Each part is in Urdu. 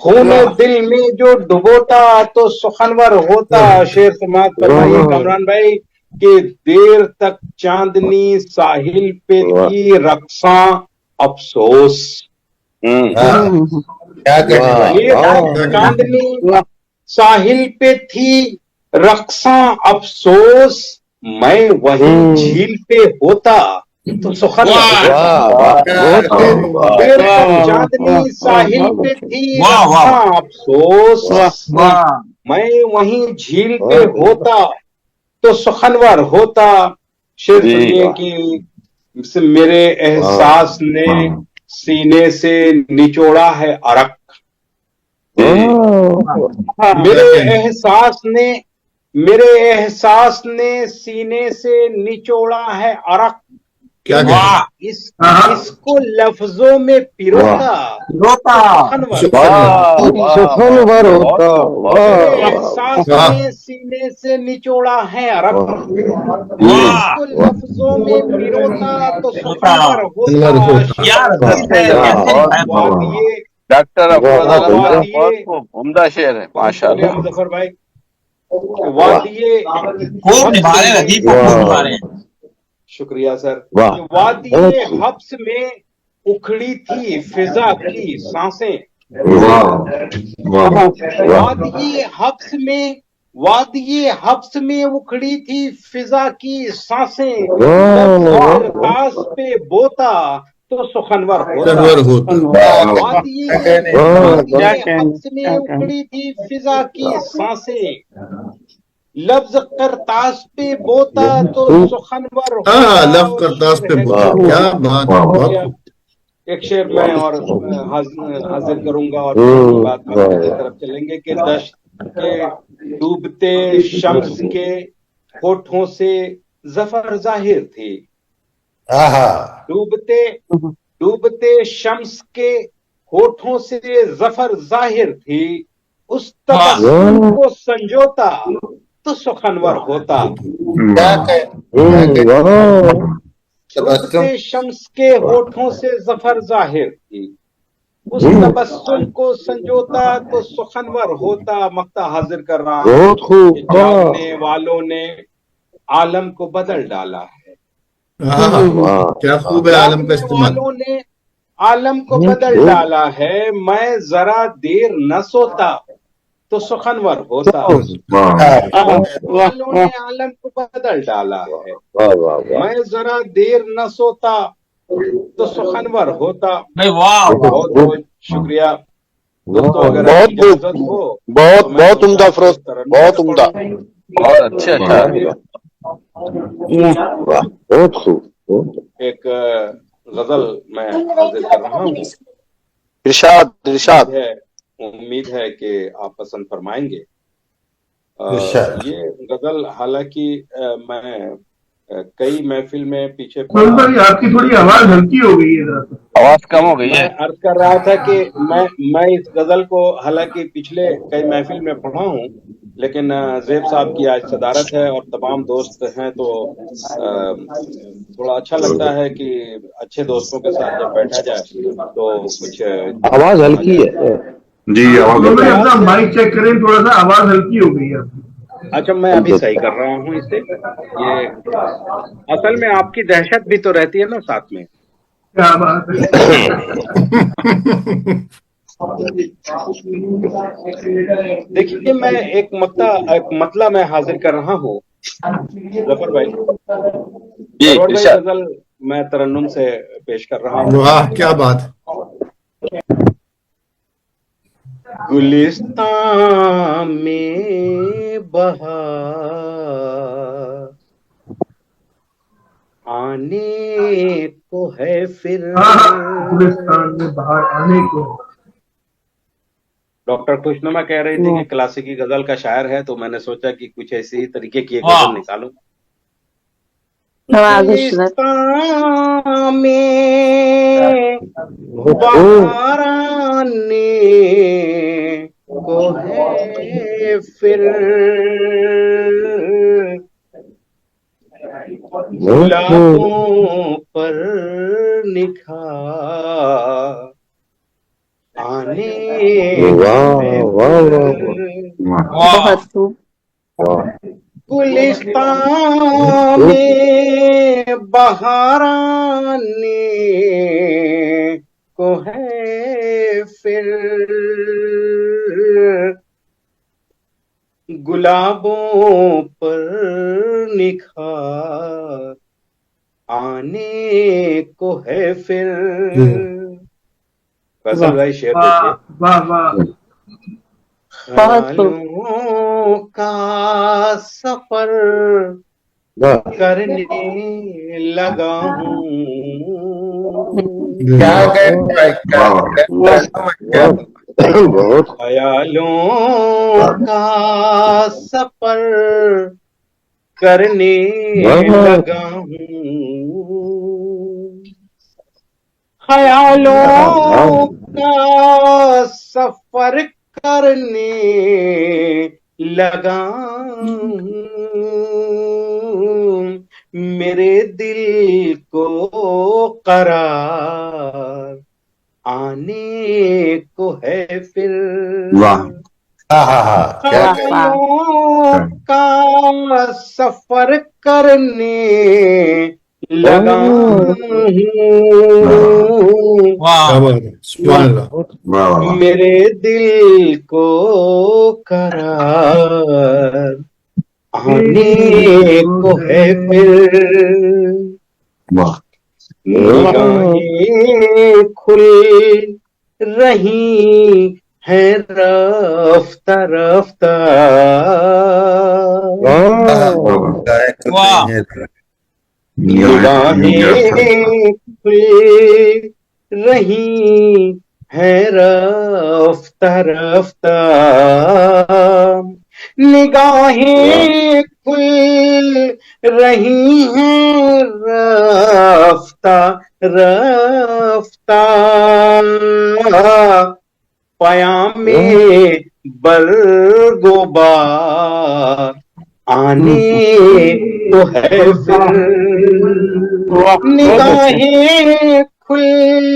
خون دل میں جو ڈبوتا تو سخنور ہوتا. شعر سماعت فرمائیے کامران بھائی کہ دیر تک چاندنی ساحل پہ تھی رقصاں افسوس. دیر تک چاندنی ساحل پہ تھی رقصاں افسوس, میں وہیں جھیل پہ ہوتا تو سخنور. دیر تک چاندنی ساحل پہ تھی رقصاں افسوس, میں وہیں جھیل پہ ہوتا تو سخنور ہوتا. شعر سنیے کہ میرے احساس نے سینے سے نچوڑا ہے عرق. میرے احساس نے سینے سے نچوڑا ہے عرق. اس کو لفظوں میں پیروتا سخنور ہوتا. احساس نے سینے سے نچوڑا ہے عرق, اس کو لفظوں میں پیروتا تو سخنور ہوتا. ڈاکٹر بہت عمدہ شعر ہے ماشاء اللہ. مظفر بھائی وادیے شکریہ سر. وادیے حبس میں اکھڑی تھی فضا کی سانسیں. وادی حبس میں اکھڑی تھی فضا کی سانسیں. پاس پہ بوتا تو سخنور ہوتا. وادی حبس میں اکھڑی تھی فضا کی سانسیں, لفظ کرتاس پہ بوتا تو سخنور ہوتا. ایک شعر میں اور حاضر کروں گا اور بات کی طرف چلیں گے کہ دشت کے ڈوبتے شمس کے ہونٹوں سے ظفر ظاہر تھی. ڈوبتے شمس کے ہونٹوں سے ظفر ظاہر تھی, اس تبسم کو سنجوتا تو سخنور ہوتا. ڈوبتے شمس کے ہونٹوں سے ظفر ظاہر تھی, اس تبسم کو سنجوتا تو سخنور ہوتا. مقطع حاضر کر رہا ہوں. جاگنے والوں نے عالم کو بدل ڈالا ہے. کیا خوب ہے عالم کا استعمال. والوں نے عالم کو بدل ڈالا ہے, میں ذرا دیر نہ سوتا تو سخنور ہوتا. والوں نے عالم کو بدل ڈالا ہے, میں ذرا دیر نہ سوتا تو سخنور ہوتا. بہت بہت شکریہ دوستوں. اگر اجازت ہو بہت عمدہ فروز, بہت عمدہ, بہت اچھا. ایک غزل میں حاضر کر رہا ہوں. ارشاد. امید ہے کہ آپ پسند فرمائیں گے. یہ غزل حالانکہ میں کئی محفل میں پیچھے آپ کی تھوڑی آواز ہلکی ہو گئی ہے, آواز کم ہو گئی ہے. میں عرض کر رہا تھا کہ میں اس غزل کو حالانکہ پچھلے کئی محفل میں پڑھا ہوں, لیکن زیب صاحب کی آج صدارت ہے اور تمام دوست ہیں تو تھوڑا اچھا لگتا ہے کہ اچھے دوستوں کے ساتھ جب بیٹھا جائے تو کچھ آواز ہلکی ہے. جی اپنا مائک چیک کریں, تھوڑا سا آواز ہلکی ہو گئی ہے. اچھا میں ابھی صحیح کر رہا ہوں اسے. یہ اصل میں آپ کی دہشت بھی تو رہتی ہے نا ساتھ میں. کیا بات ہے. دیکھیے میں ایک مطلع میں حاضر کر رہا ہوں ظفر بھائی. غزل میں ترنم سے پیش کر رہا ہوں. واہ کیا بات. گلستان میں بہار آنے کو ہے پھر. گلستان میں بہار آنے کو. ڈاکٹر خوشنما کہہ رہی تھی کہ کلاسیکی غزل کا شاعر ہے, تو میں نے سوچا کہ کچھ ایسے ہی طریقے کی ایک غزل نکالوں. گلستان میں بہار آنے کو ہے پھر, گلابوں پر نکھار آنے واہ واہ واہ بہت خوب. واہ گلستان میں بہار آنے کو ہے پھر گلابوں پر نکھار آنے کو ہے پھر. فیصل بھائی شعر دیکھیے. واہ واہ بہت خوب. خیالوں کا سفر واہ کرنے لگا ہوں. کیا کہہ کیا بہت خیالوں کا سفر کرنے لگا ہوں. خیالوں کا سفر کرنے لگا ہوں. میرے دل کو قرار آنے کو ہے پھر. واہ کیا خیالوں کا سفر کرنے لگا ہوں. میرے دل کو قرار آنے کو ہے پھر. نگاہیں کھل رہی ہیں رفتہ رفتہ. نگاہیں کھل رہی ہیں رفتہ رفتہ. نگاہیں کھل رہی ہیں رفتہ رفتہ. پیام برگ و بار آنے کو ہے پھر. نگاہیں کھل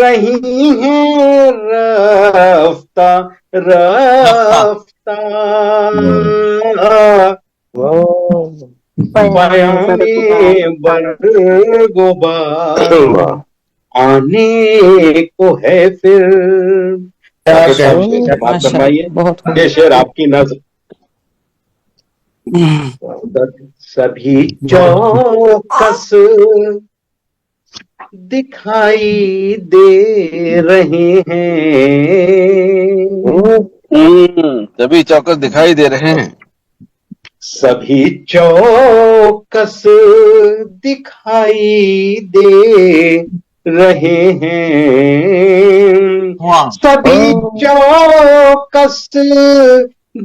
رہی ہیں رفتہ رفتہ. پیام برگ و بار آنے کو ہے پھر. بات فرمائیے. یہ شعر آپ کی نظر. سبھی چوکس دکھائی دے رہے ہیں. سبھی چوکس دکھائی دے رہے ہیں. سبھی چوکس دکھائی دے رہے ہیں. سبھی چوکس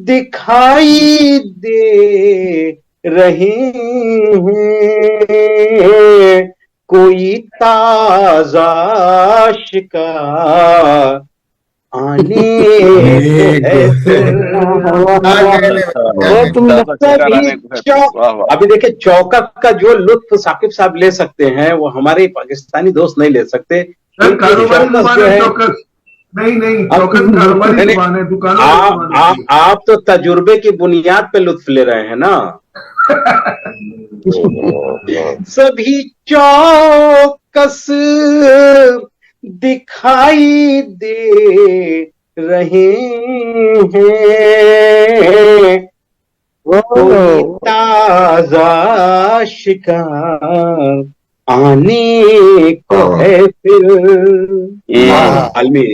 دکھائی دے رہے ہیں. کوئی تازہ شکار آنے کو ہے پھر. ابھی دیکھیں چوکا کا جو لطف ثاقب صاحب لے سکتے ہیں وہ ہمارے پاکستانی دوست نہیں لے سکتے. آپ تو تجربے کی بنیاد پہ لطف لے رہے ہیں نا. سبھی چوکس دکھائی دے رہے ہیں. کوئی تازہ شکار آنے کو ہے پھر. عالمی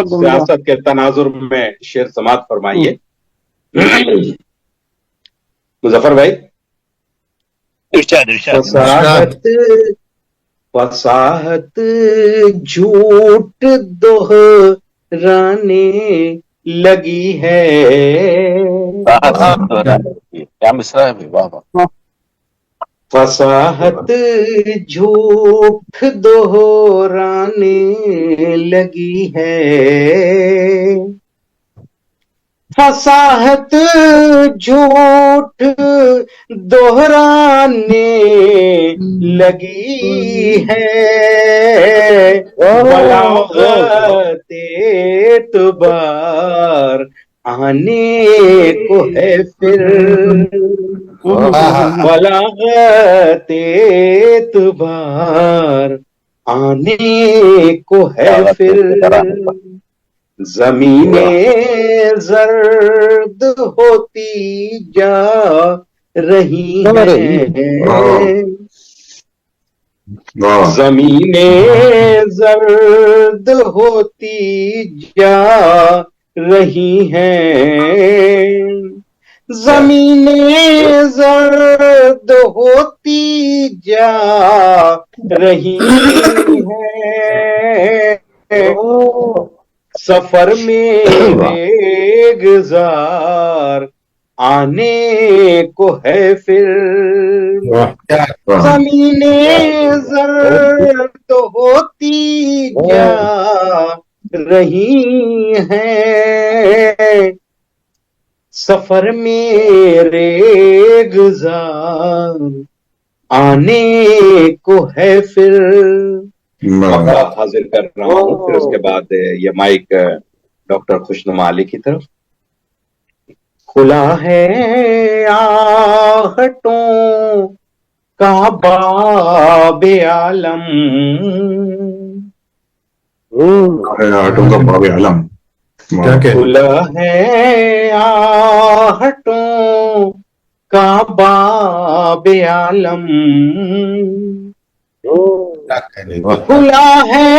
سیاست کے تناظر میں شعر سماعت فرمائیے. مظفر بھائی. فصاحت جھوٹ دہرانے لگی ہے. کیا مصرع ہے. واہ واہ. فصاحت جھوٹ دہرانے لگی ہے. فصاحت جھوٹ دہرانے لگی ہے، بلاغت اعتبار آنے کو ہے پھر، بلاغت اعتبار آنے کو ہے پھر، زمینیں زرد ہوتی جا رہی ہیں، زمینیں زرد ہوتی جا رہی ہیں، زمینیں زرد ہوتی جا رہی ہیں، سفر میں گزار آنے کو ہے پھر، زمینیں زرد ہوتی جا رہی ہیں، سفر میرے گزار آنے کو ہے پھر۔ وقفہ حاضر کر رہا ہوں، پھر اس کے بعد یہ مائک ڈاکٹر خوشنما علی کی طرف۔ کھلا ہے آہٹوں کا باب عالم، آٹوں کا باب عالم، کھلا ہے آہٹوں کا باب عالم، کھلا ہے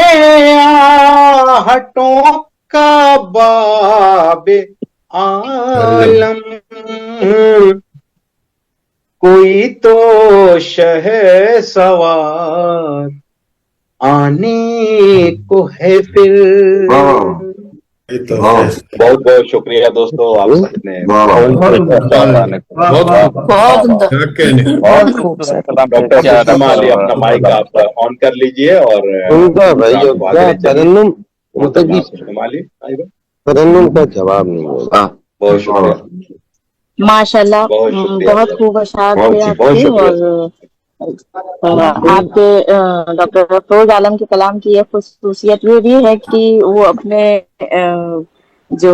آہٹوں کا باب عالم، کوئی تو شہ سوار آنے کو ہے پھر۔ بہت بہت شکریہ دوستو، آپ سب نے ڈاکٹر خوشنما علی اپنا مائک آپ آن کر لیجئے اور ترنم خوشنما علی ترنم کا جواب نہیں ہوگا۔ بہت شکریہ، ماشاءاللہ بہت شکریہ، بہت خوب اشعار تھے آپ بہت کے، شکریہ۔ اور آپ کے ڈاکٹر افروز عالم کے کلام کی یہ خصوصیت یہ بھی ہے کہ وہ اپنے جو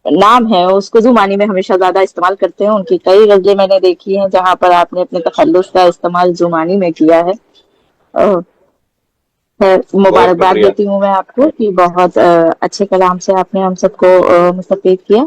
نام ہے اس کو زمانی میں ہمیشہ زیادہ استعمال کرتے ہیں۔ ان کی کئی غزلیں میں نے دیکھی ہیں جہاں پر آپ نے اپنے تخلص کا استعمال زمانی میں کیا ہے۔ مبارکباد دیتی ہوں میں آپ کو کہ بہت اچھے کلام سے آپ نے ہم سب کو مستفید کیا۔